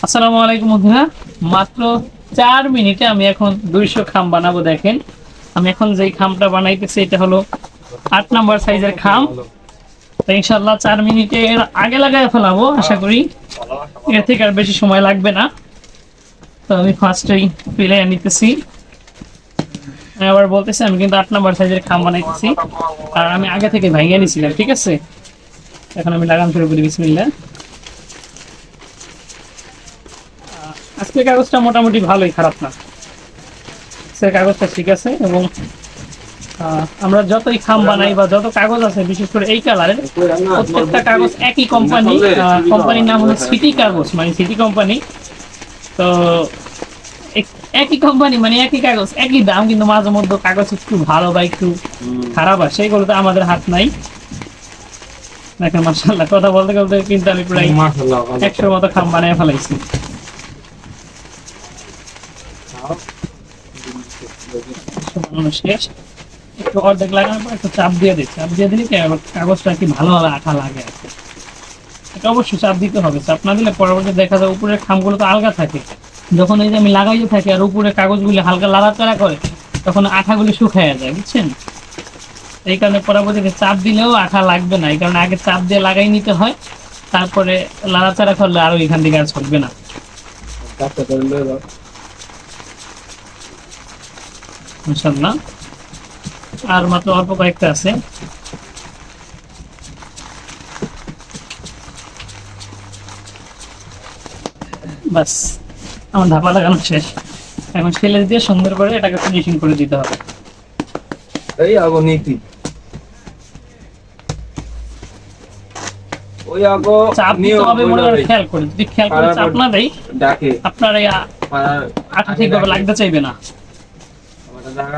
আসসালামু আলাইকুম বন্ধুরা, মাত্র 4 মিনিটে আমি এখন 200 খাম বানাবো। দেখেন আমি এখন যেই খামটা বানাইতেছি এটা হলো 8 নাম্বার সাইজের খাম। তো ইনশাআল্লাহ 4 মিনিটে এর আগে লাগায় ফেলাবো, আশা করি এর থেকে আর বেশি সময় লাগবে না। তো আমি ফার্স্টেই পিলাই নিতেছি, আবার বলতেছি আমি কিন্তু 8 নাম্বার সাইজের খাম বানাইতেছি আর আমি আগে থেকে ভাঙিয়ে নিছিলাম। ঠিক আছে, এখন আমি লাগানো শুরু করি। বিসমিল্লাহ। আজকের কাগজটা মোটামুটি ভালোই, খারাপ না। আজকের কাগজটা ঠিক আছে এবং আমরা যতই খাম বানাই বা যত কাগজ আছে বিশেষ করে এই কালারের প্রত্যেকটা কাগজ একই কোম্পানি, কোম্পানির নাম হলো সিটি কাগজ, মানে সিটি কোম্পানি। তো একই কোম্পানি মানে একই কাগজ একই দাম, কিন্তু মাঝে মধ্যে কাগজ একটু ভালো বা একটু খারাপ আসে, এগুলো তো আমাদের হাত নাই। দেখেন মাশাআল্লাহ, কথা বলতে বলতে কিন্তু আমি প্রায় 100 মতো খাম বানিয়ে ফেলাইছি। শেষ, একটু অর্ধেক লাগানোর পর একটু চাপ দিয়ে দিই, চাপ দিয়ে দিলে কাগজটা কি ভালোভাবে আঠা লাগে আর কি। এটা অবশ্যই চাপ দিতে হবে, চাপ না দিলে পরবর্তী দেখা যায় উপরের খামগুলো তো আলগা থাকে, যখন এই যে আমি লাগাইতে থাকি আর উপরে কাগজগুলি হালকা লাড়াচাড়া করে তখন আঠাগুলি শুকাইয়া যায়, বুঝছেন। এই কারণে পরবর্তীতে চাপ দিলেও আঠা লাগবে না, এই কারণে আগে চাপ দিয়ে লাগাই নিতে হয়, তারপরে লাড়াচাড়া করলে আরো এখান থেকে আর ছড়বে না। ইনশাআল্লাহ আর মাত্র অল্প কয়েকটা আছে। বাস আমার ধাপা লাগানো শেষ, এখন সেলে দিয়ে সুন্দর করে এটাকে ফিনিশিং করে দিতে হবে। এই আগো নীতি ওই আগো চাপ দিতে হবে মনে করে, খেয়াল করে, যদি খেয়াল করে চাপ না দেই ডাকে আপনার এই আঠা ঠিকভাবে লাগতে চাইবে না।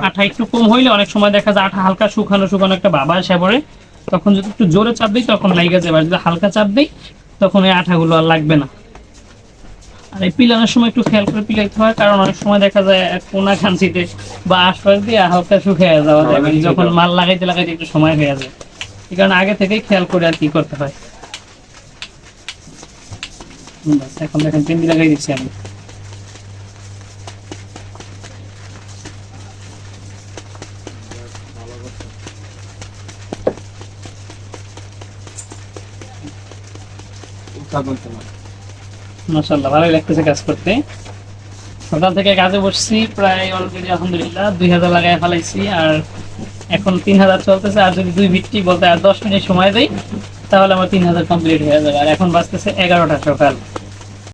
আঠা একটু কম হইলে অনেক সময় দেখা যায় আঠা হালকা শুকানো শুকানো একটা ভাব আসে পড়ে, তখন যদি একটু জোরে চাপ দিই তখন লাগা যাবে, আর যদি হালকা চাপ দিই তখন এই আঠাগুলো আর লাগবে না। আর এই পিলানোর সময় একটু খেয়াল করে পিলাইতে হয়, কারণ অনেক সময় দেখা যায় কোনা খানচিতে বা আশপাশ দিয়ে হালকা শুকিয়ে যাওয়া যায়, যখন মাল লাগাইতে লাগাইতে একটু সময় হয়ে যায়, এই কারণে আগে থেকেই খেয়াল করে আর কি করতে হয়। এখন দেখেন পিন্ডি লাগাই দিচ্ছি আমি। মাশাআল্লাহ ভালোই লাগতেছে কাজ করতে। সকাল থেকে কাজে বসছি, প্রায় অলরেডি আলহামদুলিল্লাহ 2000 লাগাই ফেলাইছি, আর এখন 3000 চলতেছে। আর যদি 2 ভিত্তি বলতে আর 10 মিনিট সময় দেই তাহলে আমার 3000 কমপ্লিট হয়ে যাবে। আর এখন বাজতেছে 11টা সকাল।